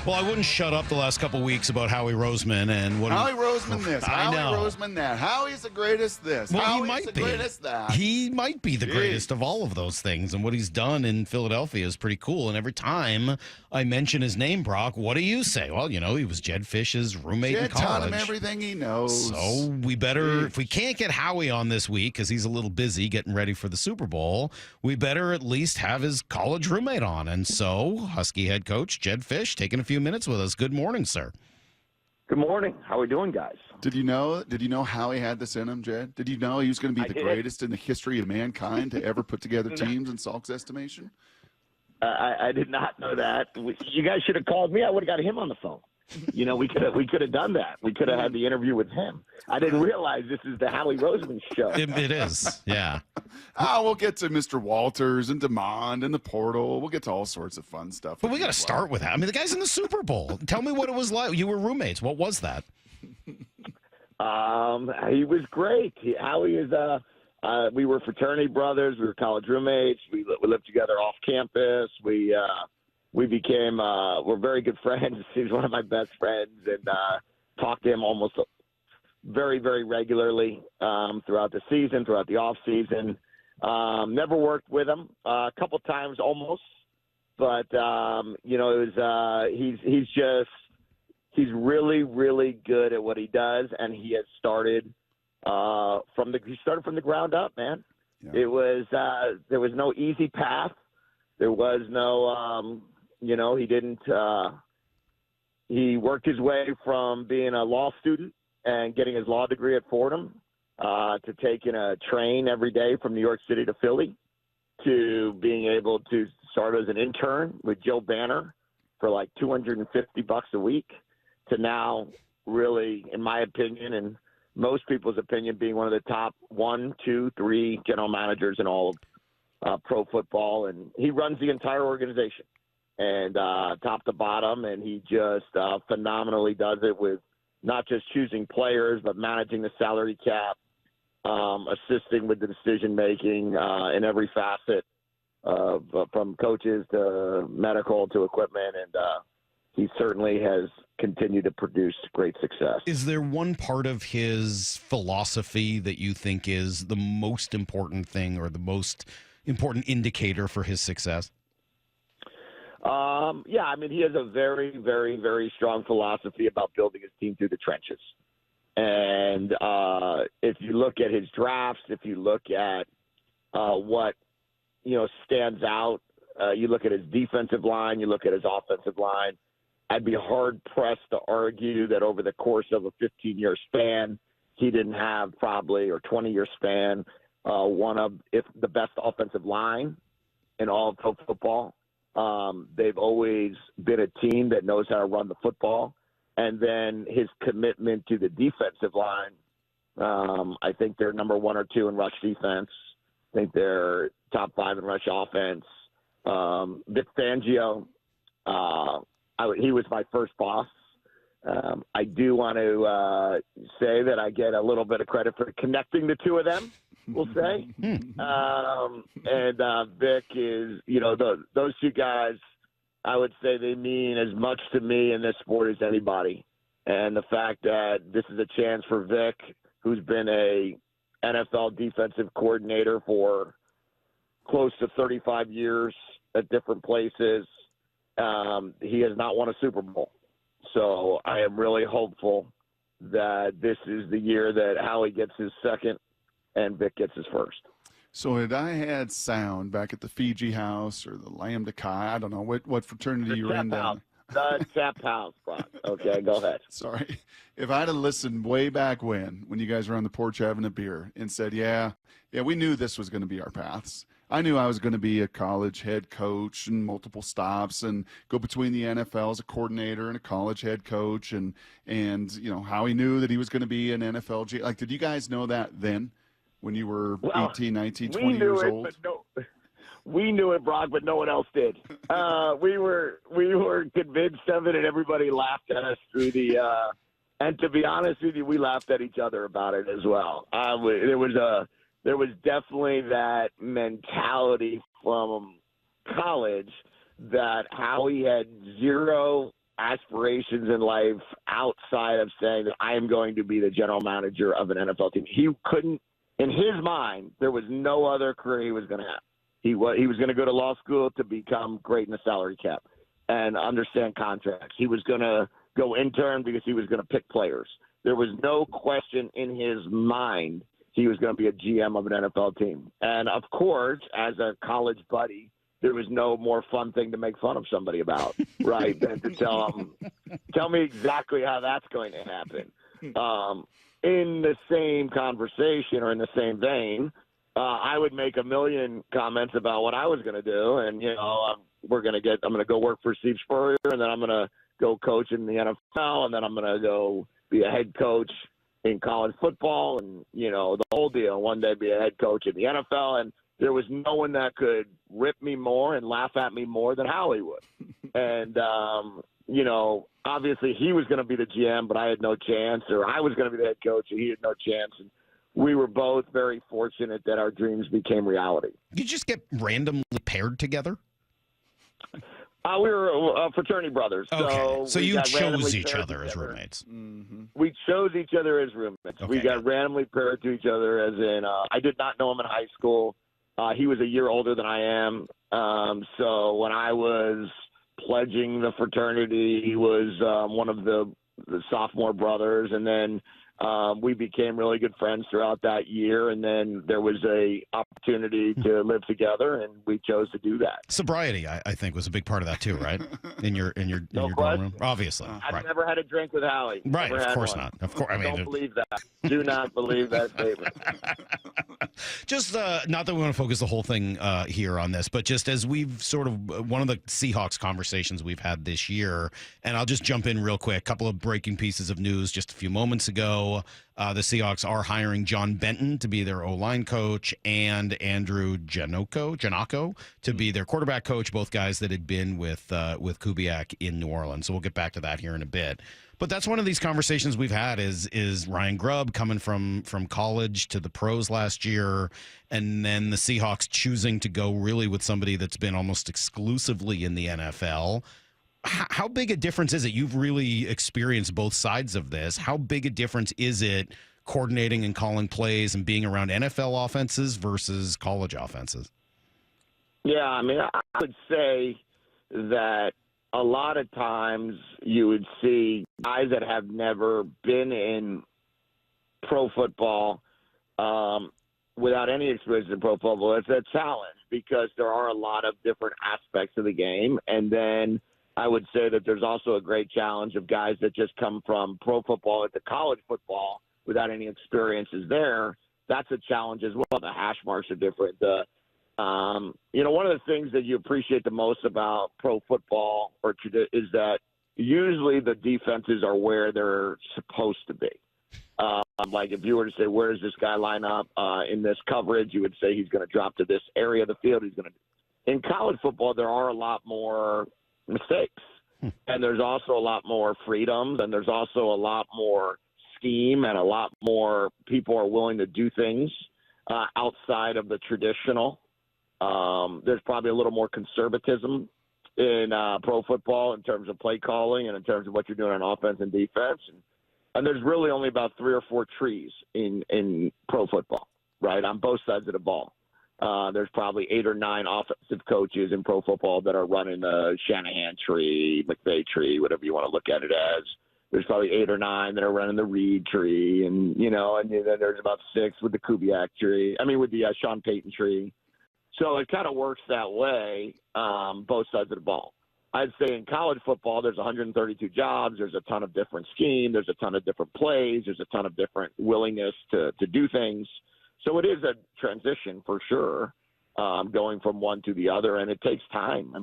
Well, I wouldn't shut up the last couple weeks about Howie Roseman and what Howie Roseman this, I know. Howie Roseman that. Howie's the greatest this. Well, Howie's he might the be. greatest that. He might be the greatest of all of those things, and what he's done in Philadelphia is pretty cool. And every time I mention his name, Brock, what do you say? Well, you know, he was Jedd Fisch's roommate in college. Taught him everything he knows. So we better, if we can't get Howie on this week because he's a little busy getting ready for the Super Bowl, we better at least have his college roommate on. And so, Husky head coach Jedd Fisch taking a few minutes with us. Good morning, sir. Good morning. How are we doing, guys? Did you know Howie had this in him, Jed? Did you know he was going to be the greatest in the history of mankind to ever put together teams in Salk's estimation? I did not know that. You guys should have called me. I would have got him on the phone. You know, we could have done that. We could have had the interview with him. I didn't realize this is the Howie Roseman show. It is, yeah. We'll get to Mr. Walters and DeMond and the portal. We'll get to all sorts of fun stuff. But we got to start with that. I mean, the guy's in the Super Bowl. Tell me what it was like. You were roommates. What was that? He was great. Howie is. We were fraternity brothers. We were college roommates. We lived together off campus. We became we're very good friends. He's one of my best friends, and talk to him almost very, very regularly throughout the season, throughout the off season. Never worked with him a couple times almost, but you know, it was he's really, really good at what he does, and he has started from the ground up, man. Yeah. It was there was no easy path. There was no you know, he didn't he worked his way from being a law student and getting his law degree at Fordham to taking a train every day from New York City to Philly to being able to start as an intern with Joe Banner for like $250 a week to now really, in my opinion and most people's opinion, being one of the top 1, 2, 3 general managers in all of pro football. And he runs the entire organization and top to bottom, and he just phenomenally does it with not just choosing players, but managing the salary cap, assisting with the decision-making in every facet from coaches to medical to equipment, and he certainly has continued to produce great success. Is there one part of his philosophy that you think is the most important thing or the most important indicator for his success? Yeah, I mean, he has a very, very, very strong philosophy about building his team through the trenches. And if you look at his drafts, if you look at what, you know, stands out, you look at his defensive line, you look at his offensive line, I'd be hard-pressed to argue that over the course of a 15-year span, he didn't have probably, or 20-year span, one of, if the best offensive line in all of pro football. They've always been a team that knows how to run the football. And then his commitment to the defensive line, I think they're number 1 or 2 in rush defense. I think they're top 5 in rush offense. Vic Fangio, he was my first boss. I do want to say that I get a little bit of credit for connecting the two of them, we'll say. And Vic is, you know, those two guys, I would say they mean as much to me in this sport as anybody. And the fact that this is a chance for Vic, who's been a NFL defensive coordinator for close to 35 years at different places, he has not won a Super Bowl. So I am really hopeful that this is the year that Howie gets his second and Vic gets his first. So had I had sound back at the Fiji House or the Lambda Chi, I don't know what fraternity you were in down there. The Tap House, Brock. Okay, go ahead. Sorry. If I'd have listened way back when you guys were on the porch having a beer and said, yeah, we knew this was going to be our paths. I knew I was going to be a college head coach and multiple stops and go between the NFL as a coordinator and a college head coach. And you know, Howie knew that he was going to be an NFL GM. Like, did you guys know that then when you were 18, 19, 20 years old? We knew it, Brock, but no one else did. We were convinced of it, and everybody laughed at us through the and to be honest with you, we laughed at each other about it as well. There was definitely that mentality from college that Howie had zero aspirations in life outside of saying that I am going to be the general manager of an NFL team. He couldn't, in his mind, there was no other career he was going to have. He was going to go to law school to become great in the salary cap and understand contracts. He was going to go intern because he was going to pick players. There was no question in his mind he was going to be a GM of an NFL team. And, of course, as a college buddy, there was no more fun thing to make fun of somebody about, right, than to tell me exactly how that's going to happen. In the same conversation or in the same vein, I would make a million comments about what I was going to do. And, I'm going to go work for Steve Spurrier, and then I'm going to go coach in the NFL, and then I'm going to go be a head coach in college football and, the whole deal. One day be a head coach in the NFL. And there was no one that could rip me more and laugh at me more than Howie would. And, obviously he was going to be the GM, but I had no chance, or I was going to be the head coach and he had no chance. And we were both very fortunate that our dreams became reality. You just get randomly paired together? We were fraternity brothers. Okay. So you chose each other as roommates. Mm-hmm. We chose each other as roommates. Okay. We got randomly paired to each other, as in I did not know him in high school. He was a year older than I am. So when I was pledging the fraternity, he was one of the sophomore brothers. And then we became really good friends throughout that year. And then there was a opportunity to live together, and we chose to do that. Sobriety, I think, was a big part of that too, right? In your dorm room, obviously. I've never had a drink with Howie. Right, Never of course one. not. Of course, I mean, don't believe that. Do not believe that statement. Just not that we want to focus the whole thing here on this, but just as we've sort of one of the Seahawks conversations we've had this year, and I'll just jump in real quick. A couple of breaking pieces of news just a few moments ago. The Seahawks are hiring John Benton to be their O-line coach and Andrew Janocko to be their quarterback coach, both guys that had been with Kubiak in New Orleans. So we'll get back to that here in a bit. But that's one of these conversations we've had is Ryan Grubb coming from college to the pros last year, and then the Seahawks choosing to go really with somebody that's been almost exclusively in the NFL. How big a difference is it? You've really experienced both sides of this. How big a difference is it coordinating and calling plays and being around NFL offenses versus college offenses? Yeah, I mean, I would say that a lot of times you would see guys that have never been in pro football without any experience in pro football. It's a challenge because there are a lot of different aspects of the game. And then I would say that there's also a great challenge of guys that just come from pro football into college football without any experiences there. That's a challenge as well. The hash marks are different. One of the things that you appreciate the most about pro football is that usually the defenses are where they're supposed to be. Like if you were to say, where does this guy line up in this coverage, you would say he's going to drop to this area of the field. In college football, there are a lot more mistakes, and there's also a lot more freedoms, and there's also a lot more scheme, and a lot more people are willing to do things outside of the traditional. There's probably a little more conservatism in pro football in terms of play calling and in terms of what you're doing on offense and defense. And there's really only about 3 or 4 trees in pro football, right, on both sides of the ball. There's probably 8 or 9 offensive coaches in pro football that are running the Shanahan tree, McVay tree, whatever you want to look at it as. There's probably 8 or 9 that are running the Reed tree, and then there's about 6 with the Kubiak tree. With the Sean Payton tree. So it kind of works that way, both sides of the ball. I'd say in college football, there's 132 jobs. There's a ton of different scheme. There's a ton of different plays. There's a ton of different willingness to do things. So it is a transition for sure, going from one to the other, and it takes time.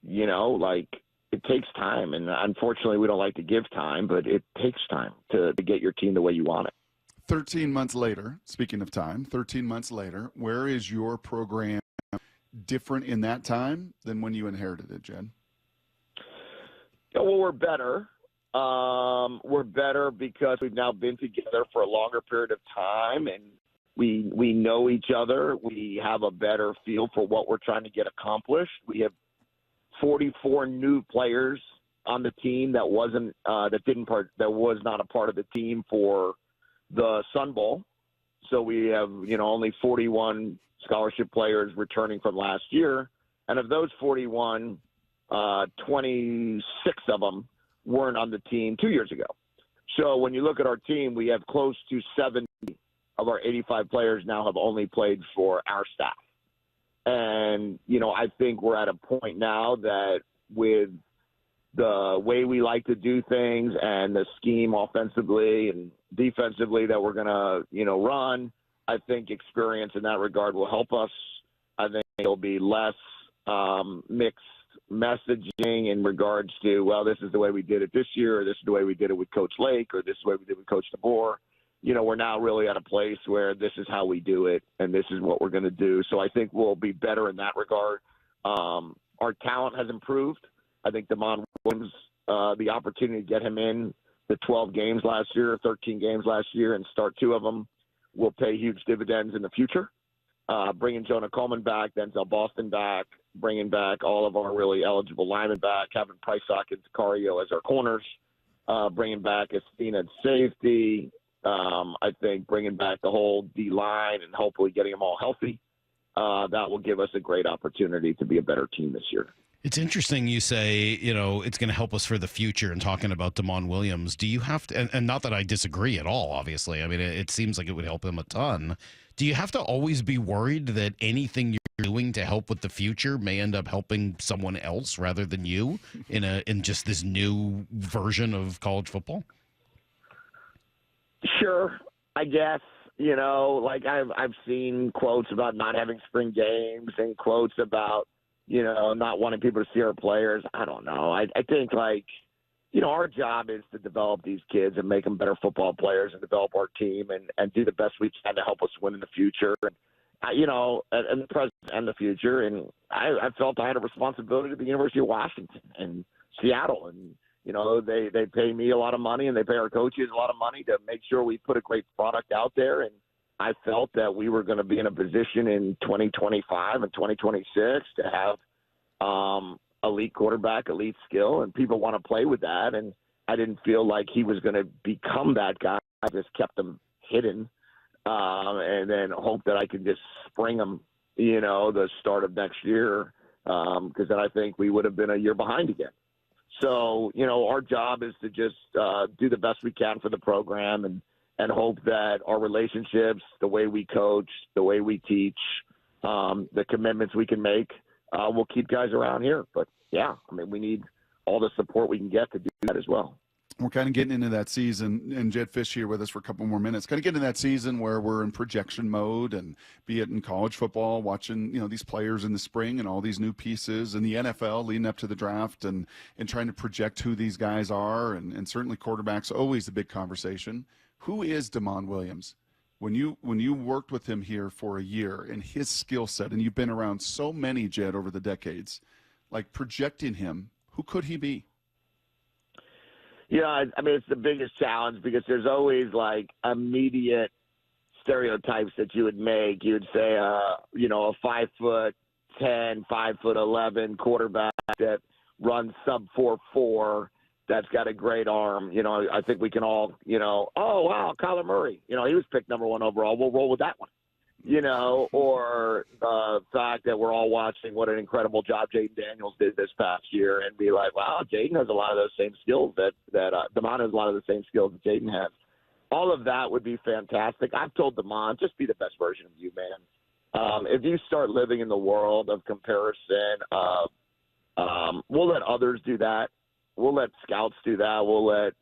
It takes time, and unfortunately we don't like to give time, but it takes time to get your team the way you want it. 13 months later, speaking of time, 13 months later, where is your program different in that time than when you inherited it, Jedd? Well, we're better. We're better because we've now been together for a longer period of time, and we know each other. We have a better feel for what we're trying to get accomplished. We have 44 new players on the team that wasn't that was not a part of the team for the Sun Bowl. So we have, only 41 scholarship players returning from last year. And of those 41, 26 of them weren't on the team 2 years ago. So when you look at our team, we have close to 70 of our 85 players now have only played for our staff. And, I think we're at a point now that with the way we like to do things and the scheme offensively and defensively that we're going to, run, I think experience in that regard will help us. I think there'll be less mixed messaging in regards to, well, this is the way we did it this year, or this is the way we did it with Coach Lake, or this is the way we did it with Coach DeBoer. We're now really at a place where this is how we do it, and this is what we're going to do. So I think we'll be better in that regard. Our talent has improved. I think Damon Williams, the opportunity to get him in the 12 games last year, 13 games last year, and start 2 of them will pay huge dividends in the future. Bringing Jonah Coleman back, Denzel Boston back, bringing back all of our really eligible linemen back, having Priceock and Sicario as our corners, bringing back Estina at safety. I think bringing back the whole D-line and hopefully getting them all healthy, that will give us a great opportunity to be a better team this year. It's interesting you say, it's going to help us for the future and talking about Damon Williams. Do you have to, and not that I disagree at all, obviously. I mean, it seems like it would help him a ton. Do you have to always be worried that anything you're doing to help with the future may end up helping someone else rather than you in just this new version of college football? Sure, I guess. I've seen quotes about not having spring games and quotes about, not wanting people to see our players. I don't know. I think, our job is to develop these kids and make them better football players and develop our team and do the best we can to help us win in the future. And, and the present and the future. And I felt I had a responsibility to the University of Washington and Seattle. And, they pay me a lot of money and they pay our coaches a lot of money to make sure we put a great product out there. And I felt that we were going to be in a position in 2025 and 2026 to have elite quarterback, elite skill, and people want to play with that. And I didn't feel like he was going to become that guy. I just kept him hidden and then hope that I could just spring him, the start of next year because then I think we would have been a year behind again. So, our job is to just do the best we can for the program and hope that our relationships, the way we coach, the way we teach, the commitments we can make will keep guys around here. But, yeah, we need all the support we can get to do that as well. We're kind of getting into that season, and Jedd Fisch here with us for a couple more minutes. Kind of getting into that season where we're in projection mode, and be it in college football, watching these players in the spring and all these new pieces, and the NFL leading up to the draft, and trying to project who these guys are, and certainly quarterbacks always a big conversation. Who is Damon Williams? When you worked with him here for a year and his skill set, and you've been around so many, Jedd, over the decades, projecting him, who could he be? It's the biggest challenge because there's always immediate stereotypes that you would make. You would say, a 5'10", 5'11" quarterback that runs sub 4.4, that's got a great arm. I think we can all, oh, wow, Kyler Murray. He was picked number 1 overall. We'll roll with that one. Or the fact that we're all watching what an incredible job Jaden Daniels did this past year and be like, wow, Jaden has a lot of those same skills that Damon has a lot of the same skills that Jaden has. All of that would be fantastic. I've told Damon, just be the best version of you, man. If you start living in the world of comparison, we'll let others do that. We'll let scouts do that. We'll let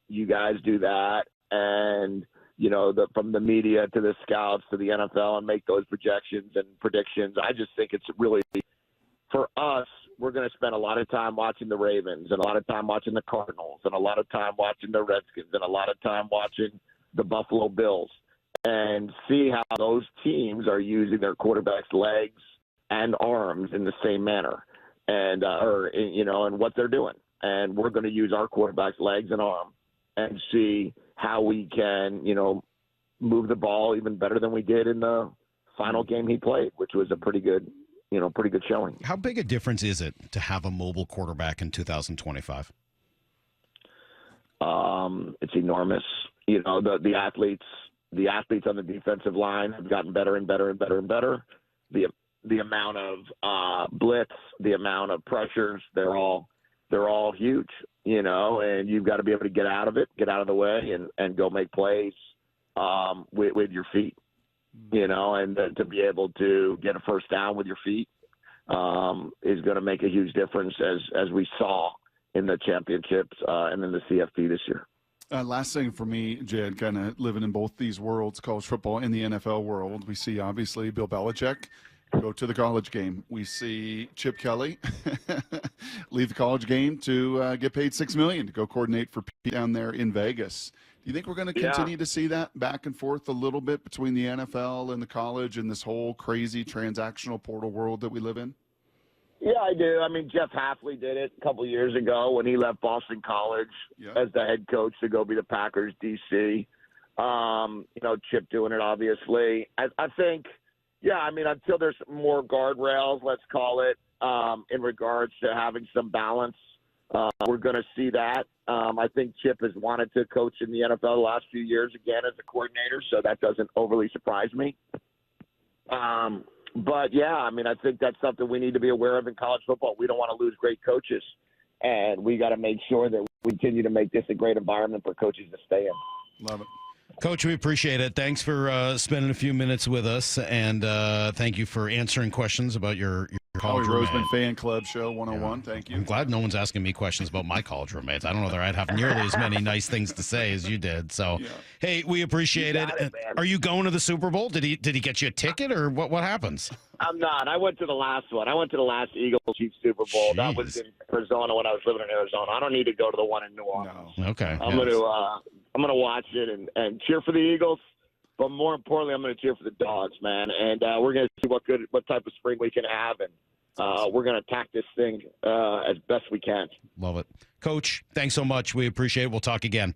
you guys do that. And from the media to the scouts to the NFL and make those projections and predictions. I just think it's really, for us, we're going to spend a lot of time watching the Ravens and a lot of time watching the Cardinals and a lot of time watching the Redskins and a lot of time watching the Buffalo Bills and see how those teams are using their quarterbacks' legs and arms in the same manner and what they're doing. And we're going to use our quarterback's legs and arm and see how we can, move the ball even better than we did in the final game he played, which was a pretty good pretty good showing. How big a difference is it to have a mobile quarterback in 2025? It's enormous. The athletes on the defensive line have gotten better and better and better and better. The amount of blitz, the amount of pressures, they're all huge, and you've got to be able to get out of it, get out of the way, and go make plays with your feet, and to be able to get a first down with your feet is going to make a huge difference, as we saw in the championships and in the CFP this year. Last thing for me, Jed, kind of living in both these worlds, college football and the NFL world, we see obviously Bill Belichick go to the college game. We see Chip Kelly leave the college game to get paid $6 million to go coordinate for Pete down there in Vegas. Do you think we're going to continue to see that back and forth a little bit between the NFL and the college and this whole crazy transactional portal world that we live in? Yeah, I do. I mean, Jeff Hafley did it a couple years ago when he left Boston College as the head coach to go be the Packers DC. Chip doing it, obviously. I think, until there's more guardrails, let's call it, in regards to having some balance, we're going to see that. I think Chip has wanted to coach in the NFL the last few years again as a coordinator, so that doesn't overly surprise me. But, I think that's something we need to be aware of in college football. We don't want to lose great coaches, and we got to make sure that we continue to make this a great environment for coaches to stay in. Love it. Coach, we appreciate it. Thanks for spending a few minutes with us, and thank you for answering questions about your college Howie Roseman roommate. Fan Club Show 101. Thank you. I'm glad no one's asking me questions about my college roommates. I don't know that I'd have nearly as many nice things to say as you did. So, hey, we appreciate it. Are you going to the Super Bowl? Did he get you a ticket, or what happens? I'm not. I went to the last one. I went to the last Eagles Chiefs Super Bowl. Jeez. That was in Arizona when I was living in Arizona. I don't need to go to the one in New Orleans. No. Okay. I'm gonna watch it and cheer for the Eagles, but more importantly, I'm gonna cheer for the Dogs, man. And we're gonna see what type of spring we can have, and we're gonna attack this thing as best we can. Love it. Coach, thanks so much. We appreciate it. We'll talk again.